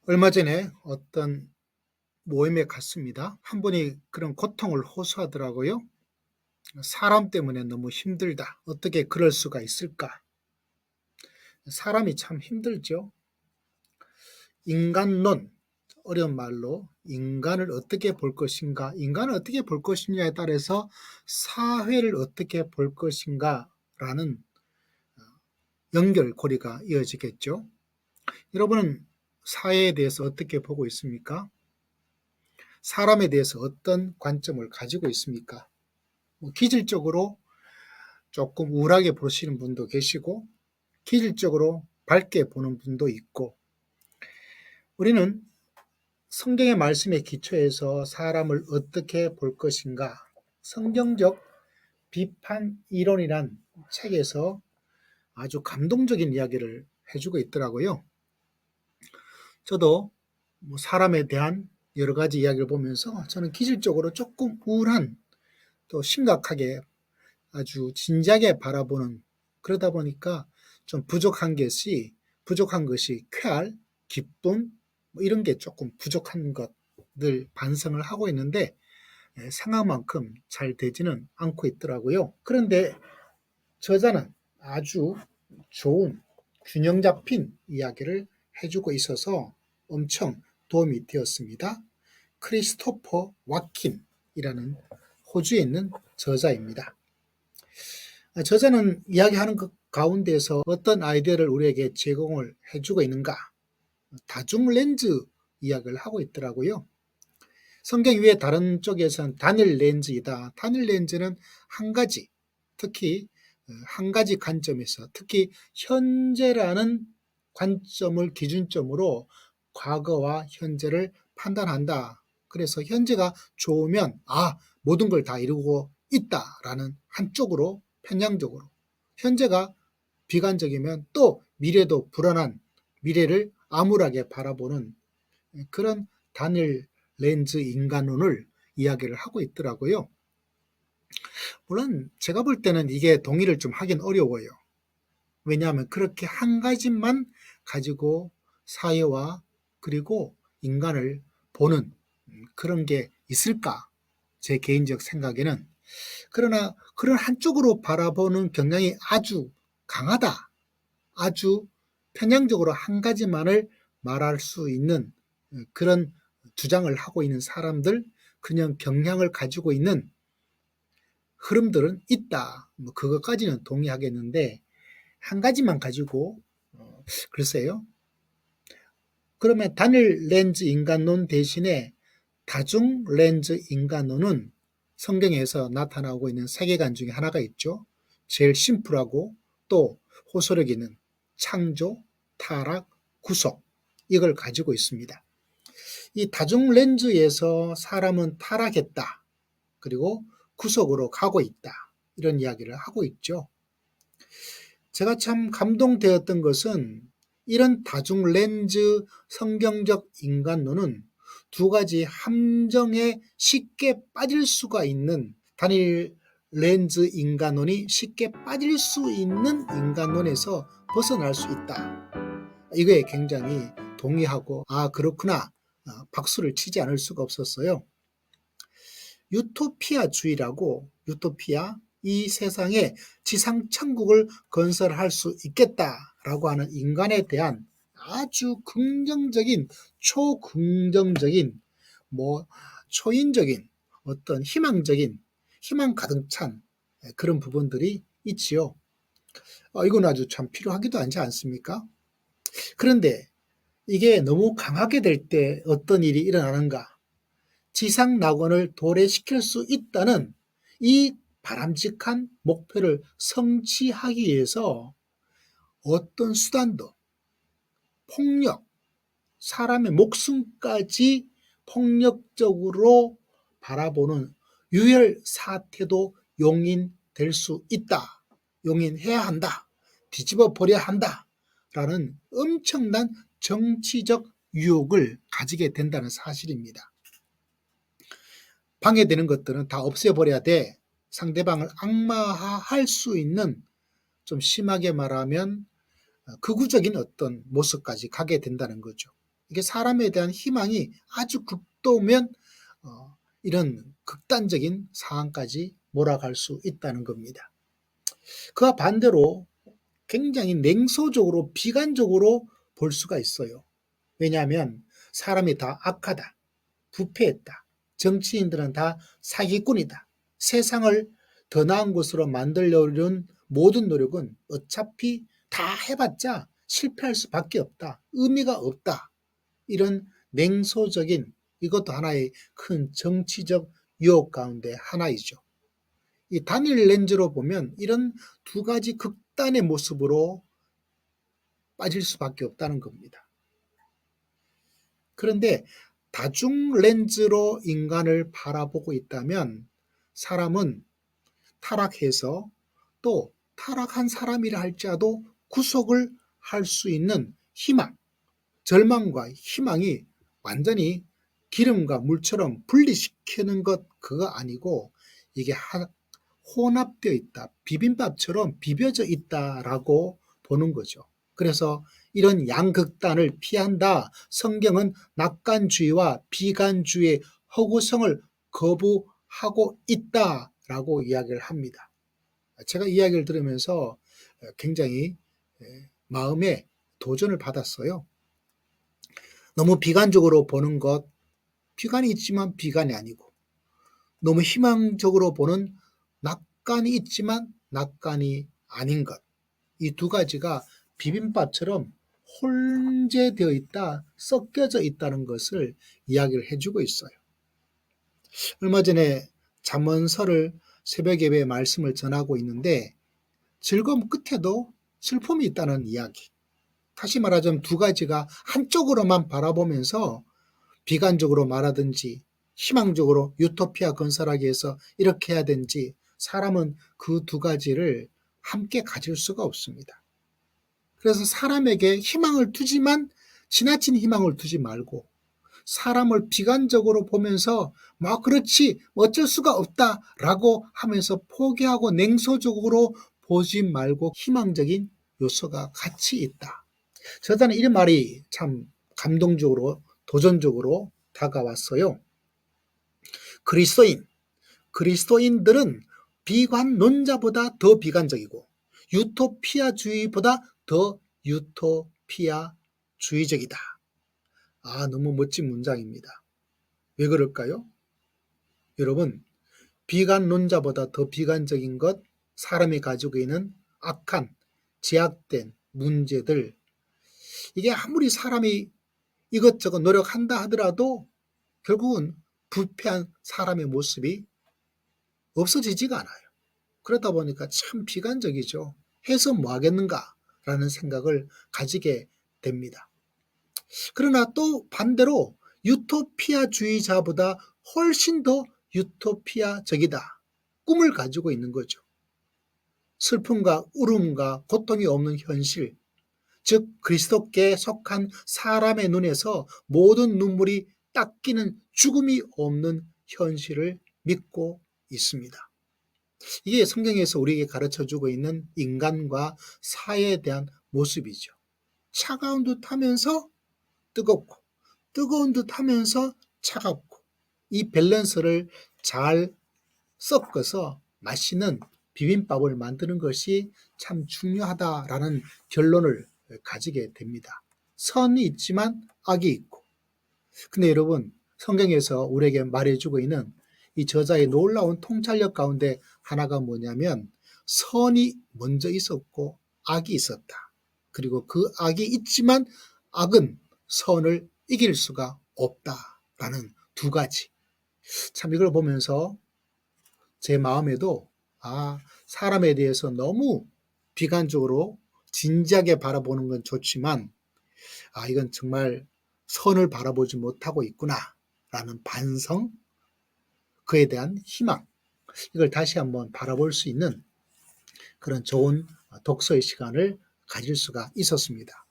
얼마 전에 어떤 모임에 갔습니다. 한 분이 그런 고통을 호소하더라고요. 사람 때문에 너무 힘들다. 어떻게 그럴 수가 있을까? 사람이 참 힘들죠. 인간론, 어려운 말로 인간을 어떻게 볼 것인가, 인간을 어떻게 볼 것이냐에 따라서 사회를 어떻게 볼 것인가라는 연결고리가 이어지겠죠. 여러분은 사회에 대해서 어떻게 보고 있습니까? 사람에 대해서 어떤 관점을 가지고 있습니까? 기질적으로 조금 우울하게 보시는 분도 계시고, 기질적으로 밝게 보는 분도 있고, 우리는 성경의 말씀에 기초해서 사람을 어떻게 볼 것인가, 성경적 비판 이론이란 책에서 아주 감동적인 이야기를 해주고 있더라고요. 저도 사람에 대한 여러 가지 이야기를 보면서 저는 기질적으로 조금 우울한, 또 심각하게 아주 진지하게 바라보는, 그러다 보니까 좀 부족한 것이 쾌활, 기쁨, 이런 게 조금 부족한 것들 반성을 하고 있는데 생각만큼 잘 되지는 않고 있더라고요. 그런데 저자는 아주 좋은 균형 잡힌 이야기를 해주고 있어서 엄청 도움이 되었습니다. 크리스토퍼 와킨이라는 호주에 있는 저자입니다. 저자는 이야기하는 것 가운데서 어떤 아이디어를 우리에게 제공을 해주고 있는가? 다중 렌즈 이야기를 하고 있더라고요. 성경 위에 다른 쪽에서는 단일 렌즈이다. 단일 렌즈는 한 가지, 특히 한 가지 관점에서, 특히 현재라는 관점을 기준점으로 과거와 현재를 판단한다. 그래서 현재가 좋으면 모든 걸 다 이루고 있다라는 한쪽으로 편향적으로, 현재가 비관적이면 또 미래도 불안한 미래를 암울하게 바라보는 그런 단일 렌즈 인간론을 이야기를 하고 있더라고요. 물론 제가 볼 때는 이게 동의를 좀 하긴 어려워요. 왜냐하면 그렇게 한 가지만 가지고 사회와 그리고 인간을 보는 그런 게 있을까? 제 개인적 생각에는. 그러나 그런 한쪽으로 바라보는 경향이 아주 강하다. 아주 편향적으로 한 가지만을 말할 수 있는 그런 주장을 하고 있는 사람들, 그냥 경향을 가지고 있는 흐름들은 있다. 그것까지는 동의하겠는데 한 가지만 가지고 글쎄요. 그러면 단일 렌즈 인간론 대신에 다중 렌즈 인간론은 성경에서 나타나고 있는 세계관 중에 하나가 있죠. 제일 심플하고 또 호소력 있는 창조, 타락, 구속, 이걸 가지고 있습니다. 이 다중 렌즈에서 사람은 타락했다. 그리고 구속으로 가고 있다. 이런 이야기를 하고 있죠. 제가 참 감동되었던 것은 이런 다중 렌즈 성경적 인간론은 두 가지 함정에 쉽게 빠질 수가 있는, 단일 렌즈 인간론이 쉽게 빠질 수 있는 인간론에서 벗어날 수 있다. 이거에 굉장히 동의하고 그렇구나, 박수를 치지 않을 수가 없었어요. 유토피아주의라고, 유토피아, 이 세상에 지상천국을 건설할 수 있겠다라고 하는 인간에 대한 아주 긍정적인, 초긍정적인, 초인적인 어떤 희망적인, 희망 가득 찬 그런 부분들이 있지요. 이건 아주 참 필요하기도 하지 않습니까? 그런데 이게 너무 강하게 될 때 어떤 일이 일어나는가? 지상 낙원을 도래시킬 수 있다는 이 바람직한 목표를 성취하기 위해서 어떤 수단도, 폭력, 사람의 목숨까지 폭력적으로 바라보는 유혈 사태도 용인될 수 있다. 용인해야 한다. 뒤집어 버려야 한다. 라는 엄청난 정치적 유혹을 가지게 된다는 사실입니다. 방해되는 것들은 다 없애버려야 돼. 상대방을 악마화할 수 있는, 좀 심하게 말하면 극우적인 어떤 모습까지 가게 된다는 거죠. 이게 사람에 대한 희망이 아주 극도면 이런 극단적인 상황까지 몰아갈 수 있다는 겁니다. 그와 반대로 굉장히 냉소적으로 비관적으로 볼 수가 있어요. 왜냐하면 사람이 다 악하다, 부패했다, 정치인들은 다 사기꾼이다, 세상을 더 나은 곳으로 만들려는 모든 노력은 어차피 다 해봤자 실패할 수밖에 없다, 의미가 없다, 이런 냉소적인, 이것도 하나의 큰 정치적 유혹 가운데 하나이죠. 이 다니엘 렌즈로 보면 이런 두 가지 극단의 모습으로 빠질 수밖에 없다는 겁니다. 그런데 다중 렌즈로 인간을 바라보고 있다면 사람은 타락해서 또 타락한 사람이라 할지라도 구속을 할 수 있는 희망, 절망과 희망이 완전히 기름과 물처럼 분리시키는 것, 그거 아니고 이게 혼합되어 있다, 비빔밥처럼 비벼져 있다라고 보는 거죠. 그래서 이런 양극단을 피한다. 성경은 낙관주의와 비관주의의 허구성을 거부하고 있다라고 이야기를 합니다. 제가 이야기를 들으면서 굉장히 마음에 도전을 받았어요. 너무 비관적으로 보는 것, 비관이 있지만 비관이 아니고, 너무 희망적으로 보는 낙관이 있지만 낙관이 아닌 것, 이 두 가지가 비빔밥처럼 혼재되어 있다, 섞여져 있다는 것을 이야기를 해주고 있어요. 얼마 전에 잠언서를 새벽 예배 말씀을 전하고 있는데 즐거움 끝에도 슬픔이 있다는 이야기. 다시 말하자면 두 가지가 한쪽으로만 바라보면서 비관적으로 말하든지 희망적으로 유토피아 건설하기 위해서 이렇게 해야 되는지, 사람은 그 두 가지를 함께 가질 수가 없습니다. 그래서 사람에게 희망을 두지만 지나친 희망을 두지 말고 사람을 비관적으로 보면서 그렇지 어쩔 수가 없다라고 하면서 포기하고 냉소적으로 보지 말고 희망적인 요소가 같이 있다. 저자는 이런 말이 참 감동적으로 도전적으로 다가왔어요. 그리스도인들은 비관론자보다 더 비관적이고 유토피아주의보다 더 유토피아주의적이다. 너무 멋진 문장입니다. 왜 그럴까요? 여러분, 비관론자보다 더 비관적인 것, 사람이 가지고 있는 악한, 제약된 문제들, 이게 아무리 사람이 이것저것 노력한다 하더라도 결국은 부패한 사람의 모습이 없어지지가 않아요. 그러다 보니까 참 비관적이죠. 해서 뭐 하겠는가라는 생각을 가지게 됩니다. 그러나 또 반대로 유토피아주의자보다 훨씬 더 유토피아적이다. 꿈을 가지고 있는 거죠. 슬픔과 울음과 고통이 없는 현실, 즉 그리스도께 속한 사람의 눈에서 모든 눈물이 닦이는 죽음이 없는 현실을 믿고 있습니다. 이게 성경에서 우리에게 가르쳐주고 있는 인간과 사회에 대한 모습이죠. 차가운 듯 하면서 뜨겁고, 뜨거운 듯 하면서 차갑고, 이 밸런스를 잘 섞어서 맛있는 비빔밥을 만드는 것이 참 중요하다라는 결론을 가지게 됩니다. 선이 있지만 악이 있고. 근데 여러분, 성경에서 우리에게 말해주고 있는 이 저자의 놀라운 통찰력 가운데 하나가 뭐냐면 선이 먼저 있었고 악이 있었다. 그리고 그 악이 있지만 악은 선을 이길 수가 없다라는 두 가지. 참 이걸 보면서 제 마음에도 사람에 대해서 너무 비관적으로 진지하게 바라보는 건 좋지만 이건 정말 선을 바라보지 못하고 있구나라는 반성, 그에 대한 희망, 이걸 다시 한번 바라볼 수 있는 그런 좋은 독서의 시간을 가질 수가 있었습니다.